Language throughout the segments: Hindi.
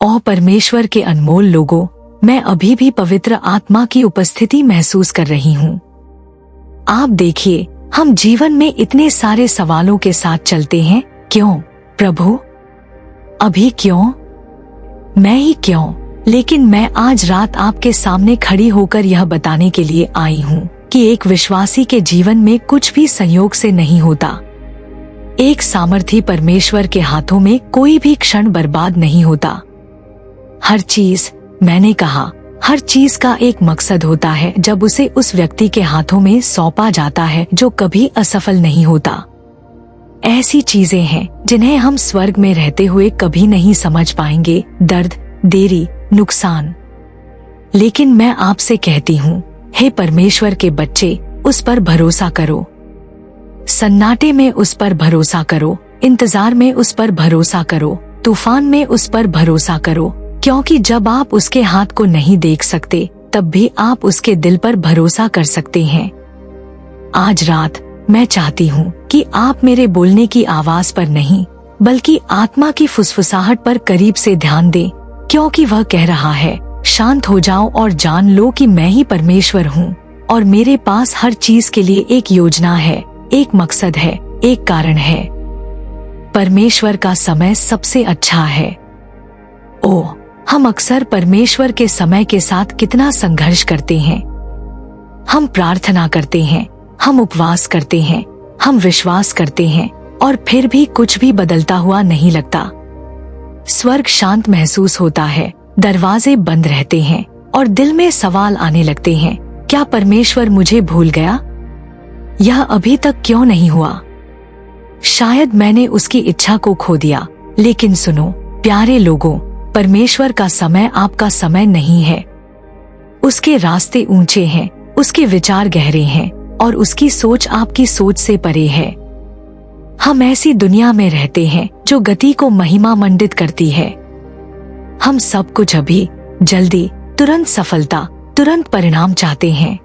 ओह परमेश्वर के अनमोल लोगों, मैं अभी भी पवित्र आत्मा की उपस्थिति महसूस कर रही हूँ। आप देखिए, हम जीवन में इतने सारे सवालों के साथ चलते हैं। क्यों प्रभु? अभी क्यों? मैं ही क्यों? लेकिन मैं आज रात आपके सामने खड़ी होकर यह बताने के लिए आई हूँ कि एक विश्वासी के जीवन में कुछ भी संयोग से नहीं होता। एक सामर्थी परमेश्वर के हाथों में कोई भी क्षण बर्बाद नहीं होता। हर चीज, मैंने कहा, हर चीज का एक मकसद होता है जब उसे उस व्यक्ति के हाथों में सौंपा जाता है जो कभी असफल नहीं होता। ऐसी चीजें हैं जिन्हें हम स्वर्ग में रहते हुए कभी नहीं समझ पाएंगे, दर्द, देरी, नुकसान। लेकिन मैं आपसे कहती हूँ, हे परमेश्वर के बच्चे, उस पर भरोसा करो। सन्नाटे में उस पर भरोसा करो, इंतजार में उस पर भरोसा करो, तूफान में उस पर भरोसा करो, क्योंकि जब आप उसके हाथ को नहीं देख सकते तब भी आप उसके दिल पर भरोसा कर सकते हैं। आज रात मैं चाहती हूँ कि आप मेरे बोलने की आवाज पर नहीं बल्कि आत्मा की फुसफुसाहट पर करीब से ध्यान दें, क्योंकि वह कह रहा है, शांत हो जाओ और जान लो कि मैं ही परमेश्वर हूँ और मेरे पास हर चीज के लिए एक योजना है, एक मकसद है, एक कारण है। परमेश्वर का समय सबसे अच्छा है। ओह, हम अक्सर परमेश्वर के समय के साथ कितना संघर्ष करते हैं। हम प्रार्थना करते हैं, हम उपवास करते हैं, हम विश्वास करते हैं और फिर भी कुछ भी बदलता हुआ नहीं लगता। स्वर्ग शांत महसूस होता है, दरवाजे बंद रहते हैं और दिल में सवाल आने लगते हैं, क्या परमेश्वर मुझे भूल गया? यह अभी तक क्यों नहीं हुआ? शायद मैंने उसकी इच्छा को खो दिया। लेकिन सुनो प्यारे लोगों, परमेश्वर का समय आपका समय नहीं है। उसके रास्ते ऊंचे हैं, उसके विचार गहरे हैं और उसकी सोच आपकी सोच से परे है। हम ऐसी दुनिया में रहते हैं जो गति को महिमा मंडित करती है। हम सब कुछ अभी, जल्दी, तुरंत सफलता, तुरंत परिणाम चाहते हैं।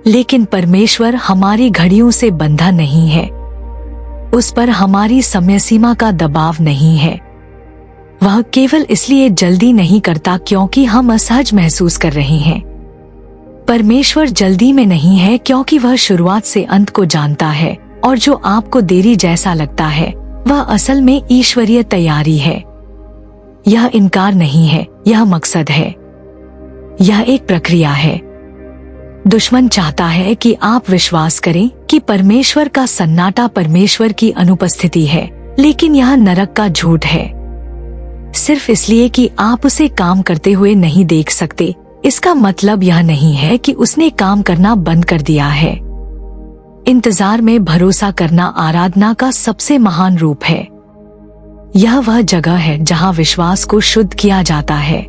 लेकिन परमेश्वर हमारी घड़ियों से बंधा नहीं है। उस पर हमारी समय सीमा का दबाव नहीं है। वह केवल इसलिए जल्दी नहीं करता क्योंकि हम असहज महसूस कर रहे हैं। परमेश्वर जल्दी में नहीं है क्योंकि वह शुरुआत से अंत को जानता है और जो आपको देरी जैसा लगता है वह असल में ईश्वरीय तैयारी है। यह इनकार नहीं है, यह मकसद है। यह एक प्रक्रिया है। दुश्मन चाहता है कि आप विश्वास करें कि परमेश्वर का सन्नाटा परमेश्वर की अनुपस्थिति है, लेकिन यह नरक का झूठ है। सिर्फ इसलिए कि आप उसे काम करते हुए नहीं देख सकते, इसका मतलब यह नहीं है कि उसने काम करना बंद कर दिया है। इंतजार में भरोसा करना आराधना का सबसे महान रूप है। यह वह जगह है जहां विश्वास को शुद्ध किया जाता है।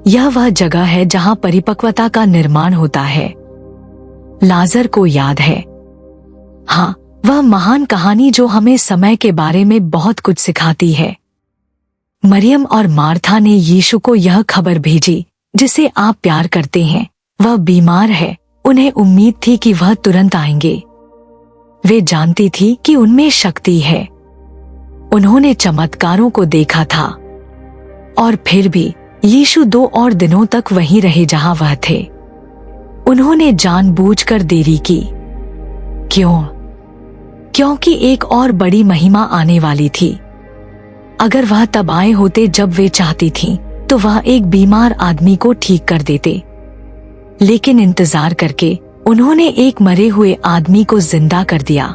यह वह जगह है जहां परिपक्वता का निर्माण होता है। लाजर को याद है, हाँ, वह महान कहानी जो हमें समय के बारे में बहुत कुछ सिखाती है। मरियम और मार्था ने यीशु को यह खबर भेजी, जिसे आप प्यार करते हैं, वह बीमार है। उन्हें उम्मीद थी कि वह तुरंत आएंगे। वे जानती थी कि उनमें शक्ति है। उन्होंने चमत्कारों को देखा था और फिर भी यीशु 2 और दिनों तक वहीं रहे जहां वह थे। उन्होंने जानबूझकर देरी की। क्यों? क्योंकि एक और बड़ी महिमा आने वाली थी। अगर वह तब आए होते जब वे चाहती थीं, तो वह एक बीमार आदमी को ठीक कर देते। लेकिन इंतजार करके उन्होंने एक मरे हुए आदमी को जिंदा कर दिया।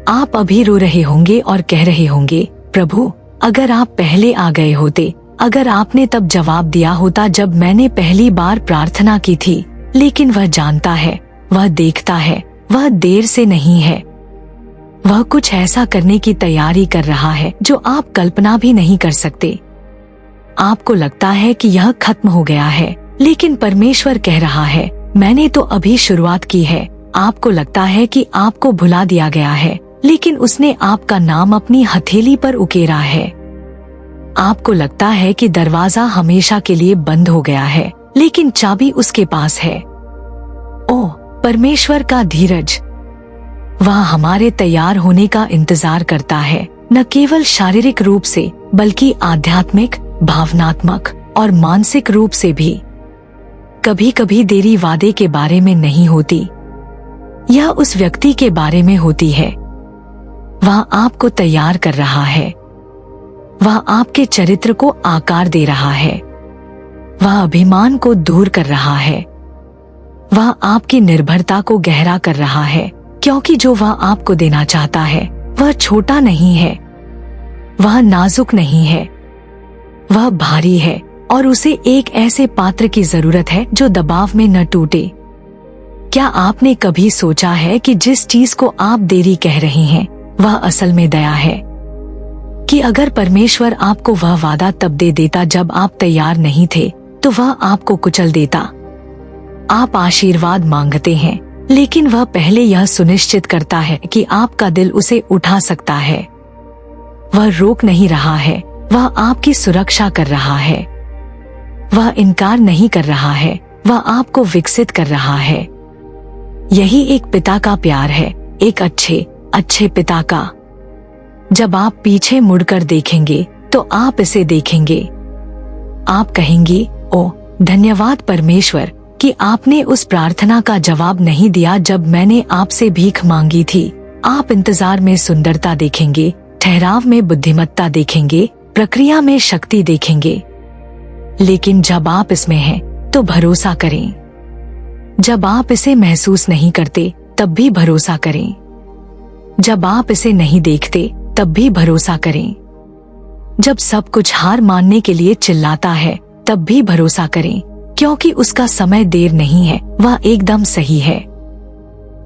आप अभी रो रहे होंगे और कह रहे होंगे, प्रभु, अगर आप पहले आ गए होते, अगर आपने तब जवाब दिया होता जब मैंने पहली बार प्रार्थना की थी। लेकिन वह जानता है, वह देखता है, वह देर से नहीं है। वह कुछ ऐसा करने की तैयारी कर रहा है जो आप कल्पना भी नहीं कर सकते। आपको लगता है कि यह खत्म हो गया है, लेकिन परमेश्वर कह रहा है, मैंने तो अभी शुरुआत की है। आपको लगता है कि आपको भुला दिया गया है, लेकिन उसने आपका नाम अपनी हथेली पर उकेरा है। आपको लगता है कि दरवाजा हमेशा के लिए बंद हो गया है, लेकिन चाबी उसके पास है। ओह, परमेश्वर का धीरज! वह हमारे तैयार होने का इंतजार करता है, न केवल शारीरिक रूप से बल्कि आध्यात्मिक, भावनात्मक और मानसिक रूप से भी। कभी कभी देरी वादे के बारे में नहीं होती, यह उस व्यक्ति के बारे में होती है। वह आपको तैयार कर रहा है, वह आपके चरित्र को आकार दे रहा है, वह अभिमान को दूर कर रहा है, वह आपकी निर्भरता को गहरा कर रहा है, क्योंकि जो वह आपको देना चाहता है वह छोटा नहीं है, वह नाजुक नहीं है, वह भारी है और उसे एक ऐसे पात्र की जरूरत है जो दबाव में न टूटे। क्या आपने कभी सोचा है कि जिस चीज को आप देरी कह रहे हैं वह असल में दया है? कि अगर परमेश्वर आपको वह वादा तब दे देता जब आप तैयार नहीं थे तो वह आपको कुचल देता। आप आशीर्वाद मांगते हैं, लेकिन वह पहले यह सुनिश्चित करता है कि आपका दिल उसे उठा सकता है। वह रोक नहीं रहा है, वह आपकी सुरक्षा कर रहा है। वह इनकार नहीं कर रहा है, वह आपको विकसित कर रहा है। यही एक पिता का प्यार है, एक अच्छे पिता का। जब आप पीछे मुड़कर देखेंगे तो आप इसे देखेंगे। आप कहेंगे, ओ धन्यवाद परमेश्वर कि आपने उस प्रार्थना का जवाब नहीं दिया जब मैंने आपसे भीख मांगी थी। आप इंतजार में सुंदरता देखेंगे, ठहराव में बुद्धिमत्ता देखेंगे, प्रक्रिया में शक्ति देखेंगे। लेकिन जब आप इसमें हैं तो भरोसा करें। जब आप इसे महसूस नहीं करते तब भी भरोसा करें। जब आप इसे नहीं देखते तब भी भरोसा करें। जब सब कुछ हार मानने के लिए चिल्लाता है तब भी भरोसा करें, क्योंकि उसका समय देर नहीं है, वह एकदम सही है।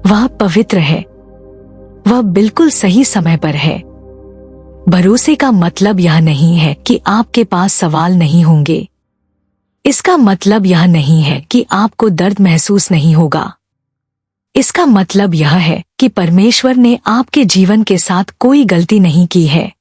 वह पवित्र है, वह बिल्कुल सही समय पर है। भरोसे का मतलब यह नहीं है कि आपके पास सवाल नहीं होंगे। इसका मतलब यह नहीं है कि आपको दर्द महसूस नहीं होगा। इसका मतलब यह है कि परमेश्वर ने आपके जीवन के साथ कोई गलती नहीं की है।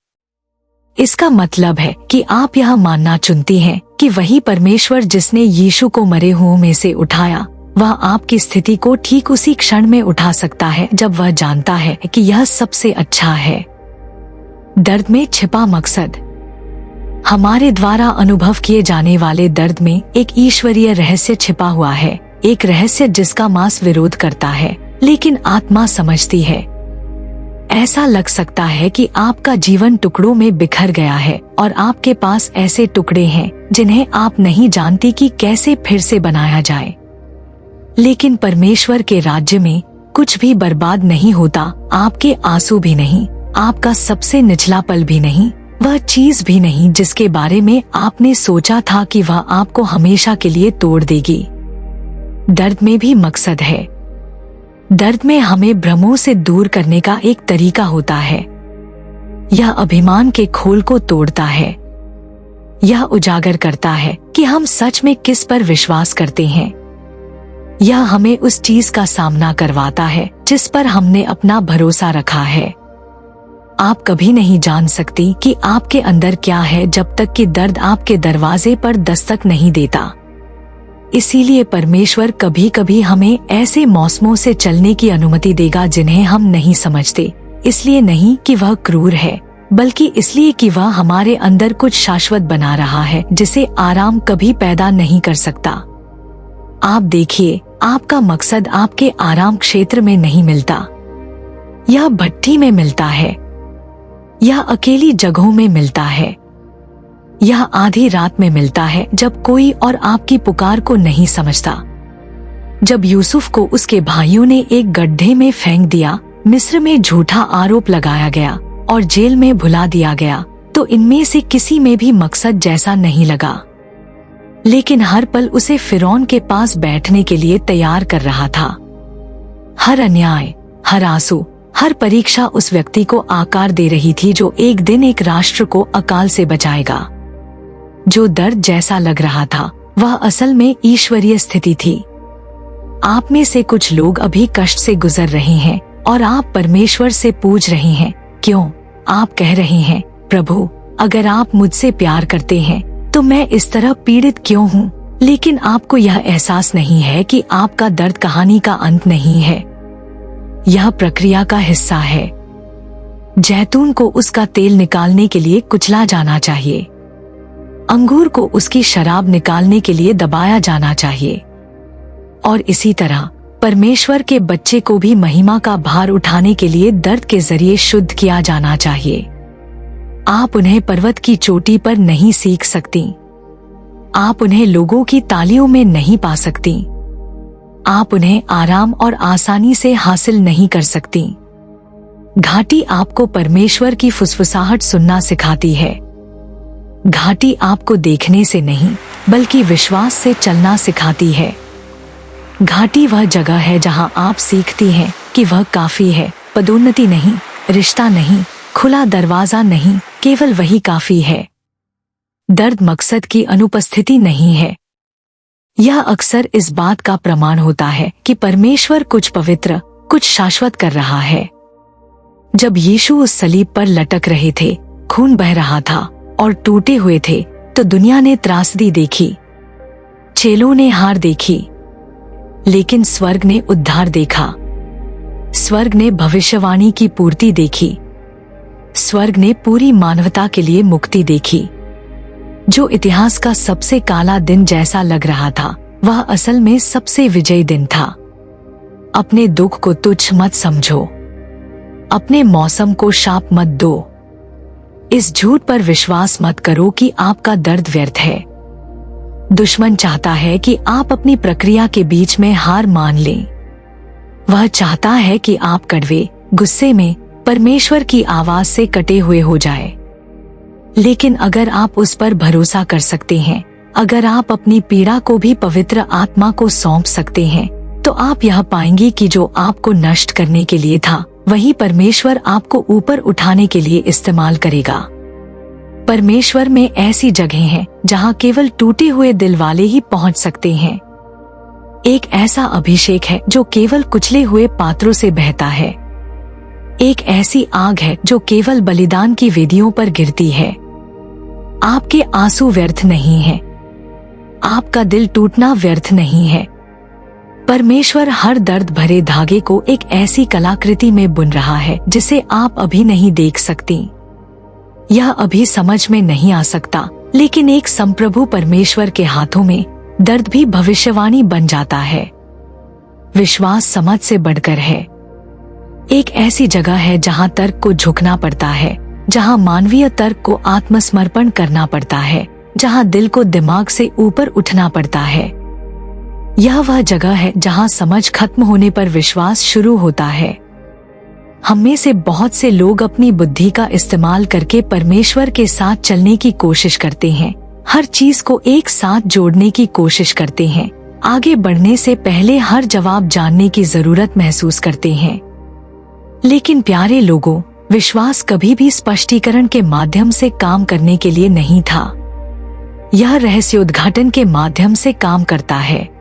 इसका मतलब है कि आप यह मानना चुनती हैं कि वही परमेश्वर जिसने यीशु को मरे हुओं में से उठाया, वह आपकी स्थिति को ठीक उसी क्षण में उठा सकता है जब वह जानता है कि यह सबसे अच्छा है। दर्द में छिपा मकसद। हमारे द्वारा अनुभव किए जाने वाले दर्द में एक ईश्वरीय रहस्य छिपा हुआ है, एक रहस्य जिसका मांस विरोध करता है लेकिन आत्मा समझती है। ऐसा लग सकता है कि आपका जीवन टुकड़ों में बिखर गया है और आपके पास ऐसे टुकड़े हैं जिन्हें आप नहीं जानती कि कैसे फिर से बनाया जाए। लेकिन परमेश्वर के राज्य में कुछ भी बर्बाद नहीं होता, आपके आंसू भी नहीं, आपका सबसे निचला पल भी नहीं, वह चीज भी नहीं जिसके बारे में आपने सोचा था कि वह आपको हमेशा के लिए तोड़ देगी। दर्द में भी मकसद है। दर्द में हमें भ्रमों से दूर करने का एक तरीका होता है। यह अभिमान के खोल को तोड़ता है। यह उजागर करता है कि हम सच में किस पर विश्वास करते हैं। यह हमें उस चीज का सामना करवाता है जिस पर हमने अपना भरोसा रखा है। आप कभी नहीं जान सकती कि आपके अंदर क्या है जब तक कि दर्द आपके दरवाजे पर दस्तक नहीं देता। इसीलिए परमेश्वर कभी कभी हमें ऐसे मौसमों से चलने की अनुमति देगा जिन्हें हम नहीं समझते, इसलिए नहीं कि वह क्रूर है, बल्कि इसलिए कि वह हमारे अंदर कुछ शाश्वत बना रहा है जिसे आराम कभी पैदा नहीं कर सकता। आप देखिए, आपका मकसद आपके आराम क्षेत्र में नहीं मिलता। यह भट्ठी में मिलता है, यह अकेली जगहों में मिलता है, यह आधी रात में मिलता है जब कोई और आपकी पुकार को नहीं समझता। जब यूसुफ को उसके भाइयों ने एक गड्ढे में फेंक दिया, मिस्र में झूठा आरोप लगाया गया और जेल में भुला दिया गया, तो इनमें से किसी में भी मकसद जैसा नहीं लगा। लेकिन हर पल उसे फिरौन के पास बैठने के लिए तैयार कर रहा था। हर अन्याय, हर आंसू, हर परीक्षा उस व्यक्ति को आकार दे रही थी जो एक दिन एक राष्ट्र को अकाल से बचाएगा। जो दर्द जैसा लग रहा था वह असल में ईश्वरीय स्थिति थी। आप में से कुछ लोग अभी कष्ट से गुजर रहे हैं और आप परमेश्वर से पूछ रहे हैं क्यों। आप कह रहे हैं, प्रभु अगर आप मुझसे प्यार करते हैं तो मैं इस तरह पीड़ित क्यों हूँ। लेकिन आपको यह एहसास नहीं है कि आपका दर्द कहानी का अंत नहीं है, यह प्रक्रिया का हिस्सा है। जैतून को उसका तेल निकालने के लिए कुचला जाना चाहिए। अंगूर को उसकी शराब निकालने के लिए दबाया जाना चाहिए। और इसी तरह परमेश्वर के बच्चे को भी महिमा का भार उठाने के लिए दर्द के जरिए शुद्ध किया जाना चाहिए। आप उन्हें पर्वत की चोटी पर नहीं सीख सकती। आप उन्हें लोगों की तालियों में नहीं पा सकती। आप उन्हें आराम और आसानी से हासिल नहीं कर सकती। घाटी आपको परमेश्वर की फुसफुसाहट सुनना सिखाती है। घाटी आपको देखने से नहीं बल्कि विश्वास से चलना सिखाती है। घाटी वह जगह है जहां आप सीखती हैं कि वह काफी है, पदोन्नति नहीं, रिश्ता नहीं, खुला दरवाजा नहीं, केवल वही काफी है। दर्द मकसद की अनुपस्थिति नहीं है। यह अक्सर इस बात का प्रमाण होता है कि परमेश्वर कुछ पवित्र, कुछ शाश्वत कर रहा है। जब यीशु उस सलीब पर लटक रहे थे, खून बह रहा था और टूटे हुए थे, तो दुनिया ने त्रासदी देखी, चेलों ने हार देखी, लेकिन स्वर्ग ने उद्धार देखा। स्वर्ग ने भविष्यवाणी की पूर्ति देखी। स्वर्ग ने पूरी मानवता के लिए मुक्ति देखी। जो इतिहास का सबसे काला दिन जैसा लग रहा था, वह असल में सबसे विजयी दिन था। अपने दुख को तुच्छ मत समझो। अपने मौसम को शाप मत दो। इस झूठ पर विश्वास मत करो कि आपका दर्द व्यर्थ है। दुश्मन चाहता है कि आप अपनी प्रक्रिया के बीच में हार मान लें। वह चाहता है कि आप कड़वे, गुस्से में परमेश्वर की आवाज से कटे हुए हो जाए। लेकिन अगर आप उस पर भरोसा कर सकते हैं, अगर आप अपनी पीड़ा को भी पवित्र आत्मा को सौंप सकते हैं, तो आप यह पाएंगे कि जो आपको नष्ट करने के लिए था, वही परमेश्वर आपको ऊपर उठाने के लिए इस्तेमाल करेगा। परमेश्वर में ऐसी जगह हैं जहां केवल टूटे हुए दिल वाले ही पहुंच सकते हैं। एक ऐसा अभिषेक है जो केवल कुचले हुए पात्रों से बहता है। एक ऐसी आग है जो केवल बलिदान की वेदियों पर गिरती है। आपके आंसू व्यर्थ नहीं हैं। आपका दिल टूटना व्यर्थ नहीं है। परमेश्वर हर दर्द भरे धागे को एक ऐसी कलाकृति में बुन रहा है जिसे आप अभी नहीं देख सकती। यह अभी समझ में नहीं आ सकता, लेकिन एक संप्रभु परमेश्वर के हाथों में दर्द भी भविष्यवाणी बन जाता है। विश्वास समझ से बढ़कर है। एक ऐसी जगह है जहां तर्क को झुकना पड़ता है, जहां मानवीय तर्क को आत्मसमर्पण करना पड़ता है, जहां दिल को दिमाग से ऊपर उठना पड़ता है। यह वह जगह है जहां समझ खत्म होने पर विश्वास शुरू होता है। हम में से बहुत से लोग अपनी बुद्धि का इस्तेमाल करके परमेश्वर के साथ चलने की कोशिश करते हैं। हर चीज को एक साथ जोड़ने की कोशिश करते हैं। आगे बढ़ने से पहले हर जवाब जानने की जरूरत महसूस करते हैं। लेकिन प्यारे लोगों, विश्वास कभी भी स्पष्टीकरण के माध्यम से काम करने के लिए नहीं था। यह रहस्योद्घाटन के माध्यम से काम करता है।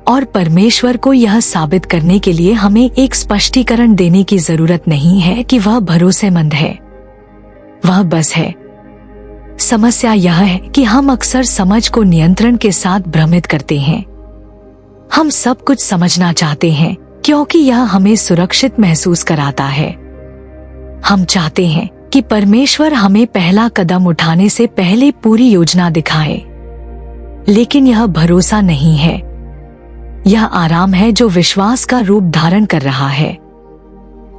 और परमेश्वर को यह साबित करने के लिए हमें एक स्पष्टीकरण देने की जरूरत नहीं है कि वह भरोसेमंद है। वह बस है। समस्या यह है कि हम अक्सर समझ को नियंत्रण के साथ भ्रमित करते हैं। हम सब कुछ समझना चाहते हैं क्योंकि यह हमें सुरक्षित महसूस कराता है। हम चाहते हैं कि परमेश्वर हमें पहला कदम उठाने से पहले पूरी योजना दिखाए। लेकिन यह भरोसा नहीं है। यह आराम है जो विश्वास का रूप धारण कर रहा है।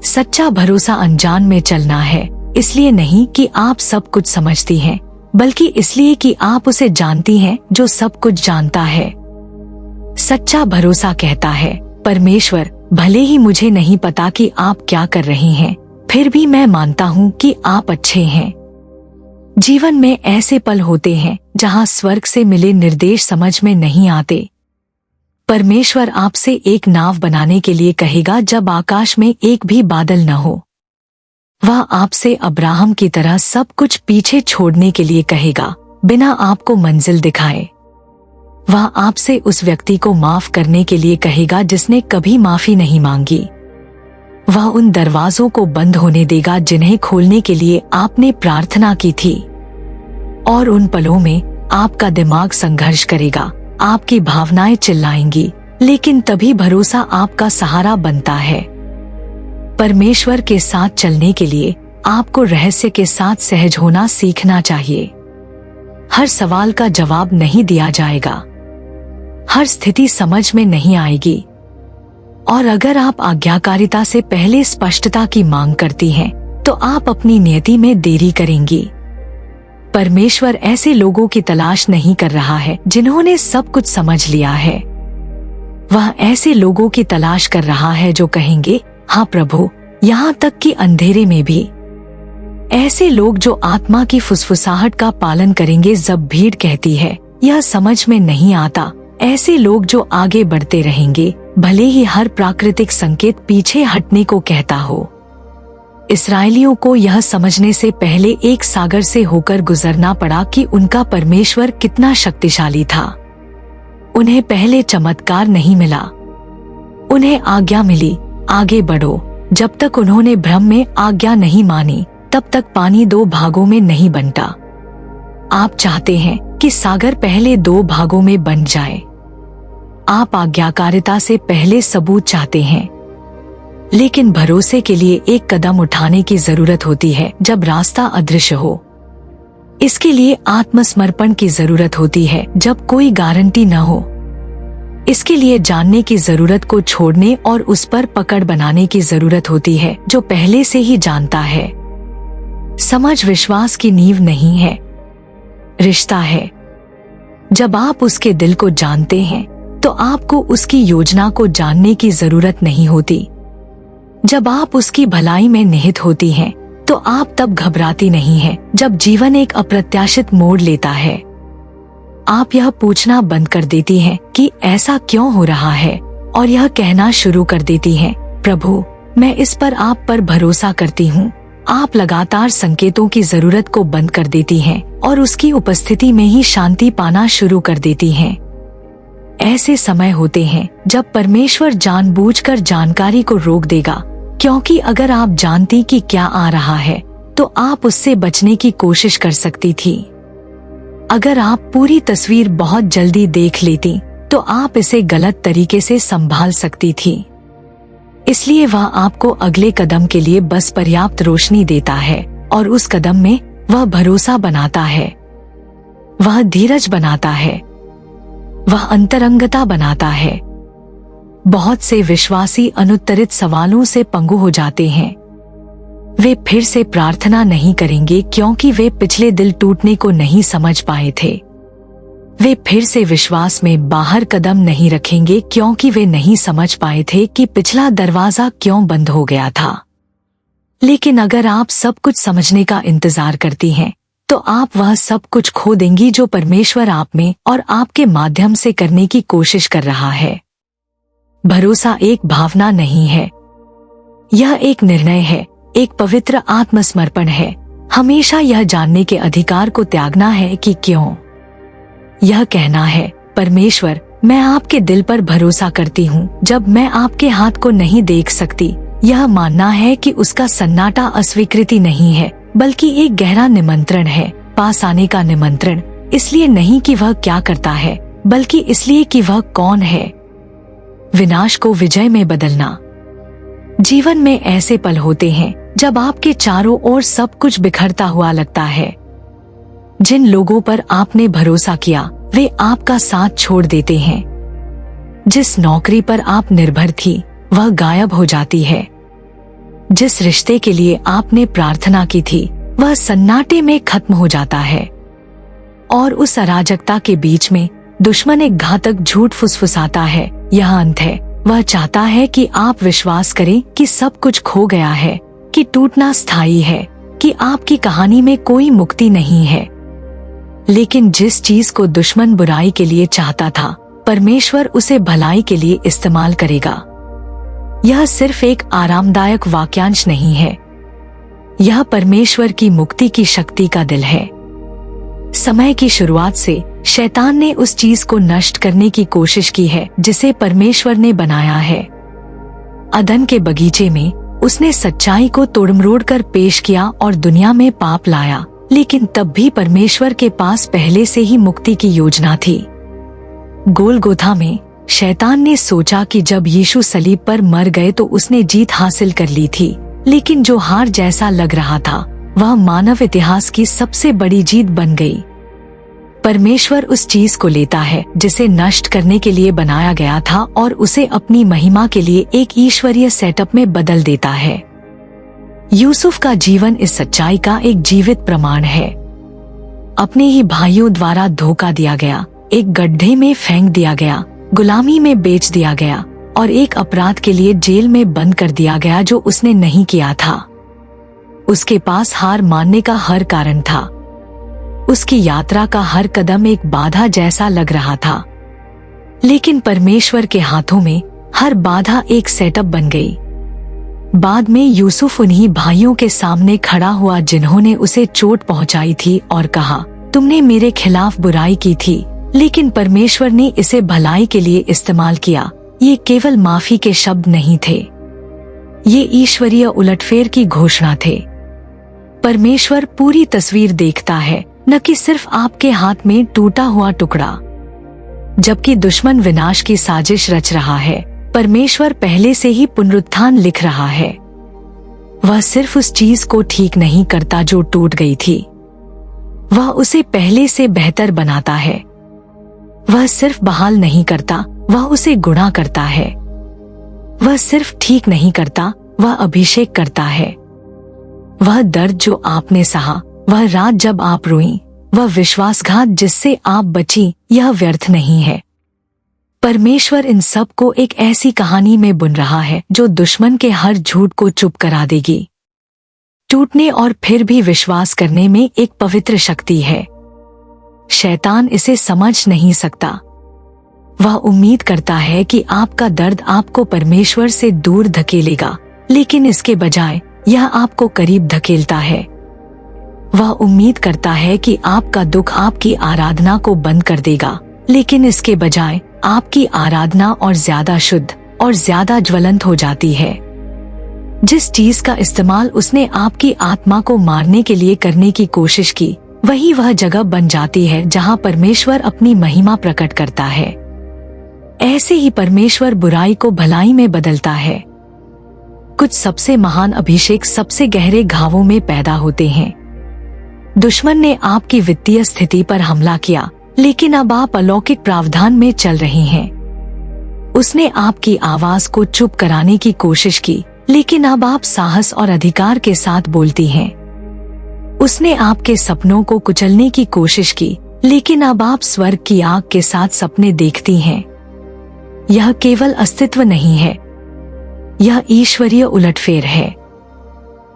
सच्चा भरोसा अनजान में चलना है, इसलिए नहीं कि आप सब कुछ समझती हैं, बल्कि इसलिए कि आप उसे जानती हैं जो सब कुछ जानता है। सच्चा भरोसा कहता है, परमेश्वर, भले ही मुझे नहीं पता कि आप क्या कर रही हैं, फिर भी मैं मानता हूँ कि आप अच्छे हैं। जीवन में ऐसे पल होते हैं जहाँ स्वर्ग से मिले निर्देश समझ में नहीं आते। परमेश्वर आपसे एक नाव बनाने के लिए कहेगा जब आकाश में एक भी बादल न हो। वह आपसे अब्राहम की तरह सब कुछ पीछे छोड़ने के लिए कहेगा, बिना आपको मंजिल दिखाए। वह आपसे उस व्यक्ति को माफ करने के लिए कहेगा जिसने कभी माफी नहीं मांगी। वह उन दरवाजों को बंद होने देगा जिन्हें खोलने के लिए आपने प्रार्थना की थी। और उन पलों में आपका दिमाग संघर्ष करेगा, आपकी भावनाएं चिल्लाएंगी, लेकिन तभी भरोसा आपका सहारा बनता है। परमेश्वर के साथ चलने के लिए आपको रहस्य के साथ सहज होना सीखना चाहिए। हर सवाल का जवाब नहीं दिया जाएगा, हर स्थिति समझ में नहीं आएगी। और अगर आप आज्ञाकारिता से पहले स्पष्टता की मांग करती हैं, तो आप अपनी नियति में देरी करेंगी। परमेश्वर ऐसे लोगों की तलाश नहीं कर रहा है जिन्होंने सब कुछ समझ लिया है। वह ऐसे लोगों की तलाश कर रहा है जो कहेंगे, हाँ प्रभु, यहाँ तक कि अंधेरे में भी। ऐसे लोग जो आत्मा की फुसफुसाहट का पालन करेंगे जब भीड़ कहती है यह समझ में नहीं आता। ऐसे लोग जो आगे बढ़ते रहेंगे भले ही हर प्राकृतिक संकेत पीछे हटने को कहता हो। इस्राएलियों को यह समझने से पहले एक सागर से होकर गुजरना पड़ा कि उनका परमेश्वर कितना शक्तिशाली था। उन्हें पहले चमत्कार नहीं मिला, उन्हें आज्ञा मिली, आगे बढ़ो। जब तक उन्होंने भ्रम में आज्ञा नहीं मानी तब तक पानी 2 भागों में नहीं बनता। आप चाहते हैं कि सागर पहले 2 भागों में बन जाए। आप आज्ञाकारिता से पहले सबूत चाहते हैं, लेकिन भरोसे के लिए एक कदम उठाने की जरूरत होती है जब रास्ता अदृश्य हो। इसके लिए आत्मसमर्पण की जरूरत होती है जब कोई गारंटी न हो। इसके लिए जानने की जरूरत को छोड़ने और उस पर पकड़ बनाने की जरूरत होती है जो पहले से ही जानता है। समझ विश्वास की नींव नहीं है, रिश्ता है। जब आप उसके दिल को जानते हैं तो आपको उसकी योजना को जानने की जरूरत नहीं होती। जब आप उसकी भलाई में निहित होती हैं, तो आप तब घबराती नहीं हैं। जब जीवन एक अप्रत्याशित मोड़ लेता है, आप यह पूछना बंद कर देती हैं कि ऐसा क्यों हो रहा है, और यह कहना शुरू कर देती हैं, प्रभु, मैं इस पर आप पर भरोसा करती हूँ। आप लगातार संकेतों की जरूरत को बंद कर देती हैं और उसकी उपस्थिति में ही शांति पाना शुरू कर देती हैं। ऐसे समय होते हैं जब परमेश्वर जानबूझकर जानकारी को रोक देगा, क्योंकि अगर आप जानती कि क्या आ रहा है तो आप उससे बचने की कोशिश कर सकती थी। अगर आप पूरी तस्वीर बहुत जल्दी देख लेती तो आप इसे गलत तरीके से संभाल सकती थी। इसलिए वह आपको अगले कदम के लिए बस पर्याप्त रोशनी देता है, और उस कदम में वह भरोसा बनाता है, वह धीरज बनाता है, वह अंतरंगता बनाता है। बहुत से विश्वासी अनुत्तरित सवालों से पंगु हो जाते हैं। वे फिर से प्रार्थना नहीं करेंगे क्योंकि वे पिछले दिल टूटने को नहीं समझ पाए थे। वे फिर से विश्वास में बाहर कदम नहीं रखेंगे क्योंकि वे नहीं समझ पाए थे कि पिछला दरवाजा क्यों बंद हो गया था। लेकिन अगर आप सब कुछ समझने का इंतजार करती हैं, तो आप वह सब कुछ खो देंगी जो परमेश्वर आप में और आपके माध्यम से करने की कोशिश कर रहा है। भरोसा एक भावना नहीं है, यह एक निर्णय है, एक पवित्र आत्मसमर्पण है। हमेशा यह जानने के अधिकार को त्यागना है कि क्यों। यह कहना है, परमेश्वर, मैं आपके दिल पर भरोसा करती हूँ जब मैं आपके हाथ को नहीं देख सकती। यह मानना है कि उसका सन्नाटा अस्वीकृति नहीं है, बल्कि एक गहरा निमंत्रण है, पास आने का निमंत्रण। इसलिए नहीं कि वह क्या करता है, बल्कि इसलिए कि वह कौन है। विनाश को विजय में बदलना। जीवन में ऐसे पल होते हैं जब आपके चारों ओर सब कुछ बिखरता हुआ लगता है। जिन लोगों पर आपने भरोसा किया वे आपका साथ छोड़ देते हैं। जिस नौकरी पर आप निर्भर थी वह गायब हो जाती है। जिस रिश्ते के लिए आपने प्रार्थना की थी वह सन्नाटे में खत्म हो जाता है। और उस अराजकता के बीच में दुश्मन एक घातक झूठ फुसफुसाता है, यह अंत है। वह चाहता है कि आप विश्वास करें कि सब कुछ खो गया है, कि टूटना स्थायी है, कि आपकी कहानी में कोई मुक्ति नहीं है। लेकिन जिस चीज को दुश्मन बुराई के लिए चाहता था, परमेश्वर उसे भलाई के लिए इस्तेमाल करेगा। यह सिर्फ एक आरामदायक वाक्यांश नहीं है, यह परमेश्वर की मुक्ति की शक्ति का दिल है। समय की शुरुआत से शैतान ने उस चीज को नष्ट करने की कोशिश की है जिसे परमेश्वर ने बनाया है। अदन के बगीचे में उसने सच्चाई को तोड़मरोड़ कर पेश किया और दुनिया में पाप लाया, लेकिन तब भी परमेश्वर के पास पहले से ही मुक्ति की योजना थी। गोलगोथा में शैतान ने सोचा कि जब यीशु सलीब पर मर गए तो उसने जीत हासिल कर ली थी, लेकिन जो हार जैसा लग रहा था वह मानव इतिहास की सबसे बड़ी जीत बन गई। परमेश्वर उस चीज को लेता है जिसे नष्ट करने के लिए बनाया गया था और उसे अपनी महिमा के लिए एक ईश्वरीय सेटअप में बदल देता है। यूसुफ का जीवन इस सच्चाई का एक जीवित प्रमाण है। अपने ही भाइयों द्वारा धोखा दिया गया, एक गड्ढे में फेंक दिया गया, गुलामी में बेच दिया गया और एक अपराध के लिए जेल में बंद कर दिया गया जो उसने नहीं किया था। उसके पास हार मानने का हर कारण था। उसकी यात्रा का हर कदम एक बाधा जैसा लग रहा था, लेकिन परमेश्वर के हाथों में हर बाधा एक सेटअप बन गई। बाद में यूसुफ उन्हीं भाइयों के सामने खड़ा हुआ जिन्होंने उसे चोट पहुंचाई थी और कहा, तुमने मेरे खिलाफ बुराई की थी, लेकिन परमेश्वर ने इसे भलाई के लिए इस्तेमाल किया। ये केवल माफी के शब्द नहीं थे, ये ईश्वरीय उलटफेर की घोषणा थे। परमेश्वर पूरी तस्वीर देखता है, न कि सिर्फ आपके हाथ में टूटा हुआ टुकड़ा। जबकि दुश्मन विनाश की साजिश रच रहा है, परमेश्वर पहले से ही पुनरुत्थान लिख रहा है। वह सिर्फ उस चीज को ठीक नहीं करता जो टूट गई थी, वह उसे पहले से बेहतर बनाता है। वह सिर्फ बहाल नहीं करता, वह उसे गुणा करता है। वह सिर्फ ठीक नहीं करता, वह अभिषेक करता है। वह दर्द जो आपने सहा, वह रात जब आप रोईं, वह विश्वासघात जिससे आप बची, यह व्यर्थ नहीं है। परमेश्वर इन सब को एक ऐसी कहानी में बुन रहा है जो दुश्मन के हर झूठ को चुप करा देगी। टूटने और फिर भी विश्वास करने में एक पवित्र शक्ति है। शैतान इसे समझ नहीं सकता। वह उम्मीद करता है कि आपका दर्द आपको परमेश्वर से दूर धकेलेगा, लेकिन इसके बजाय यह आपको करीब धकेलता है। वह उम्मीद करता है कि आपका दुख आपकी आराधना को बंद कर देगा, लेकिन इसके बजाय आपकी आराधना और ज्यादा शुद्ध और ज्यादा ज्वलंत हो जाती है। जिस चीज का इस्तेमाल उसने आपकी आत्मा को मारने के लिए करने की कोशिश की, वही वह जगह बन जाती है जहां परमेश्वर अपनी महिमा प्रकट करता है। ऐसे ही परमेश्वर बुराई को भलाई में बदलता है। कुछ सबसे महान अभिषेक सबसे गहरे घावों में पैदा होते हैं। दुश्मन ने आपकी वित्तीय स्थिति पर हमला किया, लेकिन अब आप अलौकिक प्रावधान में चल रहे हैं। उसने आपकी आवाज को चुप कराने की कोशिश की, लेकिन अब आप साहस और अधिकार के साथ बोलती हैं। उसने आपके सपनों को कुचलने की कोशिश की, लेकिन अब आप स्वर्ग की आग के साथ सपने देखती हैं। यह केवल अस्तित्व नहीं है, यह ईश्वरीय उलटफेर है।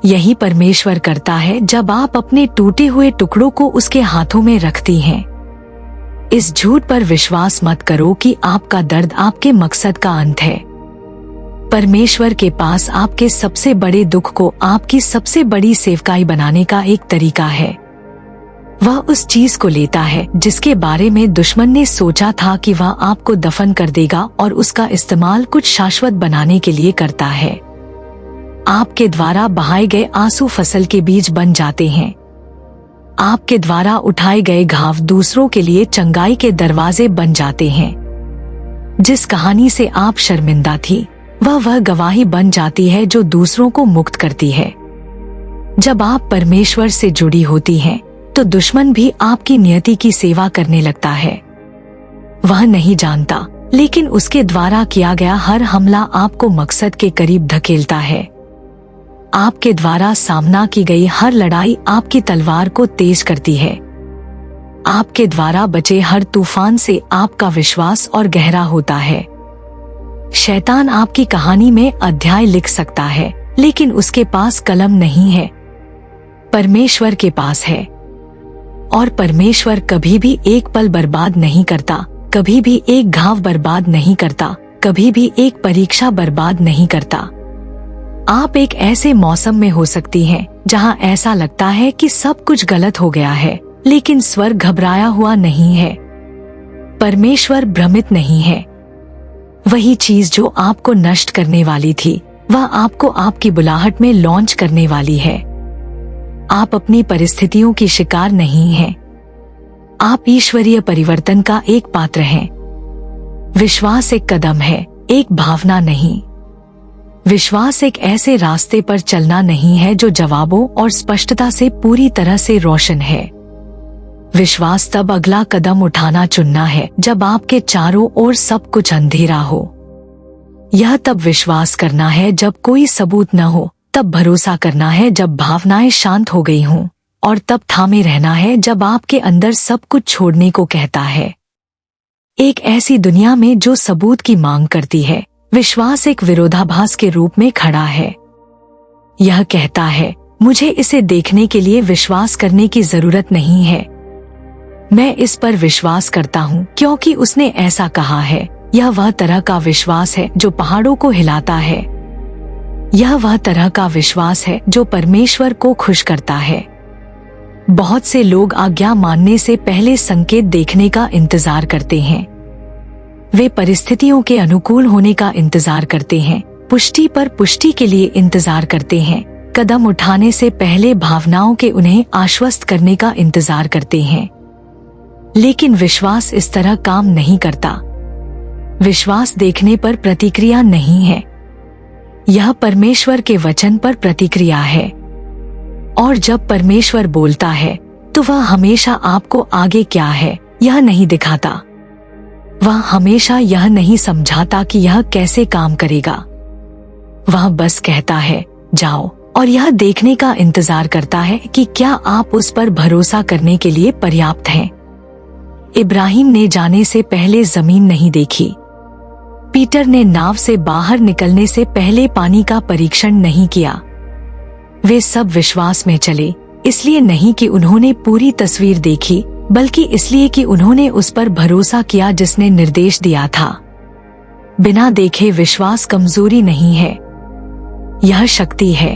यही परमेश्वर करता है जब आप अपने टूटे हुए टुकड़ों को उसके हाथों में रखती हैं। इस झूठ पर विश्वास मत करो कि आपका दर्द आपके मकसद का अंत है। परमेश्वर के पास आपके सबसे बड़े दुख को आपकी सबसे बड़ी सेवकाई बनाने का एक तरीका है। वह उस चीज को लेता है जिसके बारे में दुश्मन ने सोचा था कि वह आपको दफन कर देगा और उसका इस्तेमाल कुछ शाश्वत बनाने के लिए करता है। आपके द्वारा बहाए गए आंसू फसल के बीज बन जाते हैं। आपके द्वारा उठाए गए घाव दूसरों के लिए चंगाई के दरवाजे बन जाते हैं। जिस कहानी से आप शर्मिंदा थी, वह गवाही बन जाती है जो दूसरों को मुक्त करती है। जब आप परमेश्वर से जुड़ी होती हैं, तो दुश्मन भी आपकी नियति की सेवा करने लगता है। वह नहीं जानता, लेकिन उसके द्वारा किया गया हर हमला आपको मकसद के करीब धकेलता है। आपके द्वारा सामना की गई हर लड़ाई आपकी तलवार को तेज करती है। आपके द्वारा बचे हर तूफान से आपका विश्वास और गहरा होता है। शैतान आपकी कहानी में अध्याय लिख सकता है, लेकिन उसके पास कलम नहीं है, परमेश्वर के पास है। और परमेश्वर कभी भी एक पल बर्बाद नहीं करता, कभी भी एक घाव बर्बाद नहीं करता, कभी भी एक परीक्षा बर्बाद नहीं करता। आप एक ऐसे मौसम में हो सकती हैं जहां ऐसा लगता है कि सब कुछ गलत हो गया है, लेकिन स्वर्ग घबराया हुआ नहीं है। परमेश्वर भ्रमित नहीं है। वही चीज जो आपको नष्ट करने वाली थी, वह आपको आपकी बुलाहट में लॉन्च करने वाली है। आप अपनी परिस्थितियों की शिकार नहीं हैं। आप ईश्वरीय परिवर्तन का एक पात्र हैं। विश्वास एक कदम है, एक भावना नहीं। विश्वास एक ऐसे रास्ते पर चलना नहीं है जो जवाबों और स्पष्टता से पूरी तरह से रोशन है। विश्वास तब अगला कदम उठाना चुनना है जब आपके चारों ओर सब कुछ अंधेरा हो। यह तब विश्वास करना है जब कोई सबूत न हो, तब भरोसा करना है जब भावनाएं शांत हो गई हों, और तब थामे रहना है जब आपके अंदर सब कुछ छोड़ने को कहता है। एक ऐसी दुनिया में जो सबूत की मांग करती है, विश्वास एक विरोधाभास के रूप में खड़ा है। यह कहता है, मुझे इसे देखने के लिए विश्वास करने की जरूरत नहीं है, मैं इस पर विश्वास करता हूँ क्योंकि उसने ऐसा कहा है। यह वह तरह का विश्वास है जो पहाड़ों को हिलाता है। यह वह तरह का विश्वास है जो परमेश्वर को खुश करता है। बहुत से लोग आज्ञा मानने से पहले संकेत देखने का इंतजार करते हैं। वे परिस्थितियों के अनुकूल होने का इंतजार करते हैं, पुष्टि पर पुष्टि के लिए इंतजार करते हैं, कदम उठाने से पहले भावनाओं के उन्हें आश्वस्त करने का इंतजार करते हैं। लेकिन विश्वास इस तरह काम नहीं करता। विश्वास देखने पर प्रतिक्रिया नहीं है, यह परमेश्वर के वचन पर प्रतिक्रिया है। और जब परमेश्वर बोलता है तो वह हमेशा आपको आगे क्या है यह नहीं दिखाता। वह हमेशा यह नहीं समझाता कि यह कैसे काम करेगा। वह बस कहता है जाओ, और यह देखने का इंतजार करता है कि क्या आप उस पर भरोसा करने के लिए पर्याप्त हैं। इब्राहिम ने जाने से पहले जमीन नहीं देखी। पीटर ने नाव से बाहर निकलने से पहले पानी का परीक्षण नहीं किया। वे सब विश्वास में चले, इसलिए नहीं कि उन्होंने पूरी तस्वीर देखी, बल्कि इसलिए कि उन्होंने उस पर भरोसा किया जिसने निर्देश दिया था। बिना देखे विश्वास कमजोरी नहीं है, यह शक्ति है।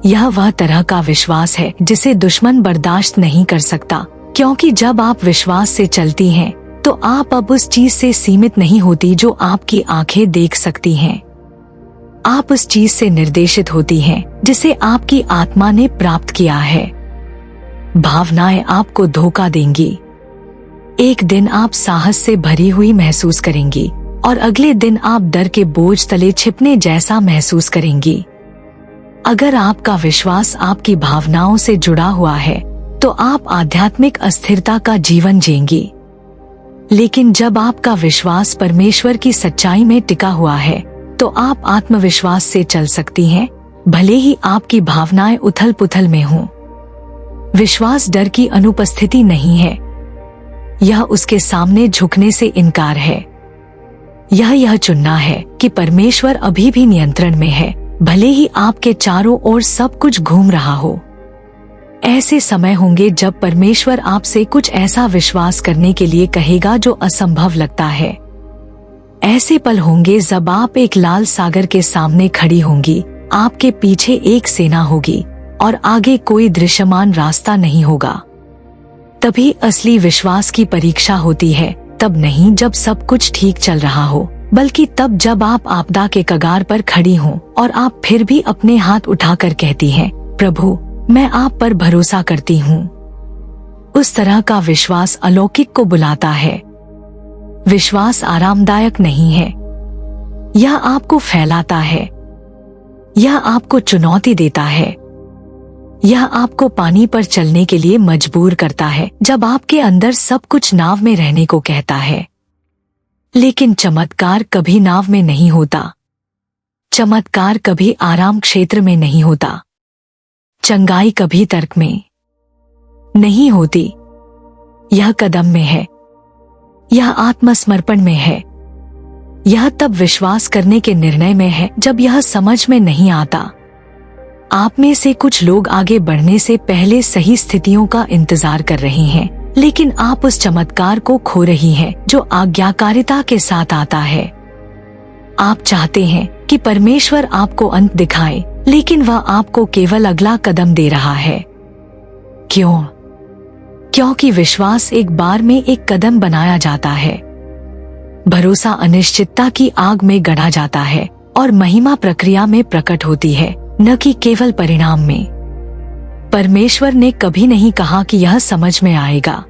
यह वह तरह का विश्वास है जिसे दुश्मन बर्दाश्त नहीं कर सकता, क्योंकि जब आप विश्वास से चलती हैं, तो आप अब उस चीज से सीमित नहीं होती जो आपकी आंखें देख सकती हैं। आप उस चीज से निर्देशित होती हैं जिसे आपकी आत्मा ने प्राप्त किया है। भावनाएं आपको धोखा देंगी। एक दिन आप साहस से भरी हुई महसूस करेंगी, और अगले दिन आप डर के बोझ तले छिपने जैसा महसूस करेंगी। अगर आपका विश्वास आपकी भावनाओं से जुड़ा हुआ है, तो आप आध्यात्मिक अस्थिरता का जीवन जिएंगी। लेकिन जब आपका विश्वास परमेश्वर की सच्चाई में टिका हुआ है, तो आप आत्मविश्वास से चल सकती हैं, भले ही आपकी भावनाएं उथल पुथल में हों। विश्वास डर की अनुपस्थिति नहीं है, यह उसके सामने झुकने से इनकार है। यह चुनना है कि परमेश्वर अभी भी नियंत्रण में है, भले ही आपके चारों ओर सब कुछ घूम रहा हो। ऐसे समय होंगे जब परमेश्वर आपसे कुछ ऐसा विश्वास करने के लिए कहेगा जो असंभव लगता है। ऐसे पल होंगे जब आप एक लाल सागर के सामने खड़ी होंगी, आपके पीछे एक सेना होगी और आगे कोई दृश्यमान रास्ता नहीं होगा। तभी असली विश्वास की परीक्षा होती है, तब नहीं जब सब कुछ ठीक चल रहा हो, बल्कि तब जब आप आपदा के कगार पर खड़ी हों और आप फिर भी अपने हाथ उठाकर कहती हैं, प्रभु मैं आप पर भरोसा करती हूँ। उस तरह का विश्वास अलौकिक को बुलाता है। विश्वास आरामदायक नहीं है, यह आपको फैलाता है, यह आपको चुनौती देता है, यह आपको पानी पर चलने के लिए मजबूर करता है जब आपके अंदर सब कुछ नाव में रहने को कहता है। लेकिन चमत्कार कभी नाव में नहीं होता, चमत्कार कभी आराम क्षेत्र में नहीं होता, चंगाई कभी तर्क में नहीं होती। यह कदम में है, यह आत्मसमर्पण में है, यह तब विश्वास करने के निर्णय में है जब यह समझ में नहीं आता। आप में से कुछ लोग आगे बढ़ने से पहले सही स्थितियों का इंतजार कर रहे हैं, लेकिन आप उस चमत्कार को खो रही हैं जो आज्ञाकारिता के साथ आता है। आप चाहते हैं कि परमेश्वर आपको अंत दिखाए, लेकिन वह आपको केवल अगला कदम दे रहा है। क्यों? क्योंकि विश्वास एक बार में एक कदम बनाया जाता है, भरोसा अनिश्चितता की आग में गढ़ा जाता है, और महिमा प्रक्रिया में प्रकट होती है, न कि केवल परिणाम में। परमेश्वर ने कभी नहीं कहा कि यह समझ में आएगा।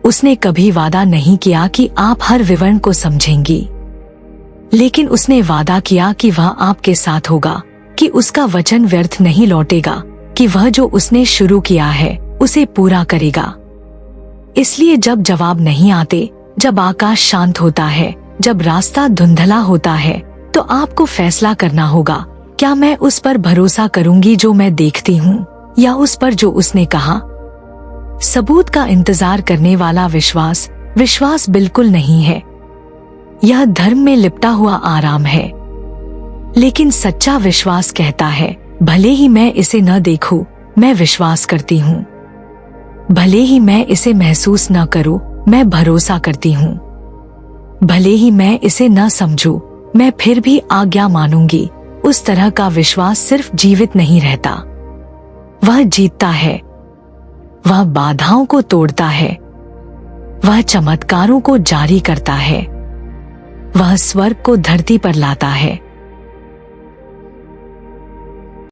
उसने कभी वादा नहीं किया कि आप हर विवरण को समझेंगी, लेकिन उसने वादा किया कि वह आपके साथ होगा, कि उसका वचन व्यर्थ नहीं लौटेगा, कि वह जो उसने शुरू किया है उसे पूरा करेगा। इसलिए जब जवाब नहीं आते, जब आकाश शांत होता है, जब रास्ता धुंधला होता है, तो आपको फैसला करना होगा, क्या मैं उस पर भरोसा करूंगी जो मैं देखती हूँ, या उस पर जो उसने कहा। सबूत का इंतजार करने वाला विश्वास विश्वास बिल्कुल नहीं है। यह धर्म में लिपटा हुआ आराम है। लेकिन सच्चा विश्वास कहता है, भले ही मैं इसे न देखूं, मैं विश्वास करती हूँ। भले ही मैं इसे महसूस न करूं, मैं भरोसा करती हूँ। भले ही मैं इसे न समझूं, मैं फिर भी आज्ञा मानूंगी। उस तरह का विश्वास सिर्फ जीवित नहीं रहता, वह जीतता है। वह बाधाओं को तोड़ता है, वह चमत्कारों को जारी करता है, वह स्वर्ग को धरती पर लाता है।